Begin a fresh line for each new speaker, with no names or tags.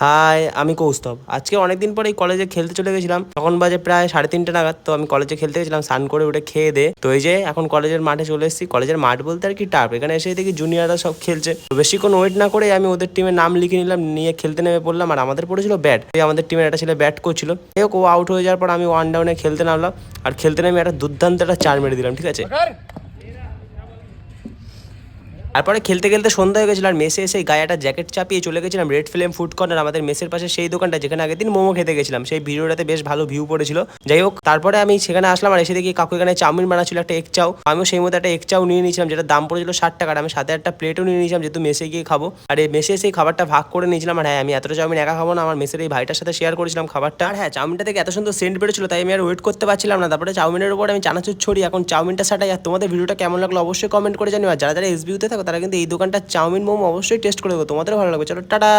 High, আমি কৌস্তব। আজকে অনেকদিন পরে এই কলেজে খেলতে চলে গেছিলাম। তখন বাজে প্রায় 3:30 নাগাদ। তো আমি কলেজে খেলতে গেছিলাম, স্নান করে উঠে খেয়ে দেয়ে। তো এই যে এখন কলেজের মাঠে চলে এসেছি। কলেজের মাঠ বলতে আর কি টার্ফ। এখানে এসে দেখি জুনিয়ররা সব খেলছে। তো বেশিক্ষণ ওয়েট না করে আমি ওদের টিমের নাম লিখে নিলাম, নিয়ে খেলতে নেমে পড়লাম। আর আমাদের পড়েছিল ব্যাট। আমাদের টিমের একটা ছেলে ব্যাট করছিল। যাই হোক, ও আউট হয়ে যাওয়ার পর আমি ওয়ান ডাউনে খেলতে নামলাম। আর খেলতে নেমে একটা দুর্দান্ত একটা 4 মেরে দিলাম, ঠিক আছে। তারপরে খেলতে খেলতে সন্ধ্যা হয়ে গেছিল, আর মেসে এসে গায়ে একটা জ্যাকেট চাপিয়ে চলে গেছিলাম রেড ফ্লেম ফুড কর্নার, আমাদের মেসের পাশে সেই দোকানটা যেখানে আগের দিন মোমো খেতে গেছিলাম। সেই ভিডিওটাতে বেশ ভালো ভিউ পড়েছিল। যাই হোক, তারপরে আমি সেখানে আসলাম, আর এসে দেখি কাকু এখানে চাউমিন বানাচ্ছিল, একটা এগ চাউ। আমিও সেই মধ্যে একটা এগ চাউ নিয়ে নিয়েছিলাম, যেটা দাম পড়েছিল 60 টাকা। আমি সাথে একটা প্লেটও নিয়ে নিয়েছিলাম, যেহেতু মেসে গিয়ে খাবো। আর এই মেসে সেই খাবারটা ভাগ করে নিয়েছিলাম। আর হ্যাঁ, আমি এতটা চাউমিন একা খাবো না, আমার মেসের এই ভাইটার সাথে শেয়ার করেছিলাম খাবারটা। আর হ্যাঁ, চাউমিনটা থেকে এত সুন্দর সেন্ট বেরোছিল, তাই আমি আর ওয়েট করতে পারছিলাম না। তারপরে চাউমিনের উপর আমি চানাচুর ছড়ি এখন চাউমিনটা সাটাই। আর তোমাদের ভিডিওটা কেমন লাগলো অবশ্যই কমেন্ট করে জানিও। আর যারা যারা এসবিউতে থাকো তারা কিন্তু এই দোকানটা চাউমিন মোমো অবশ্যই টেস্ট করে দেবো, তোমাদেরও ভালো লাগবে। চলো টাটা।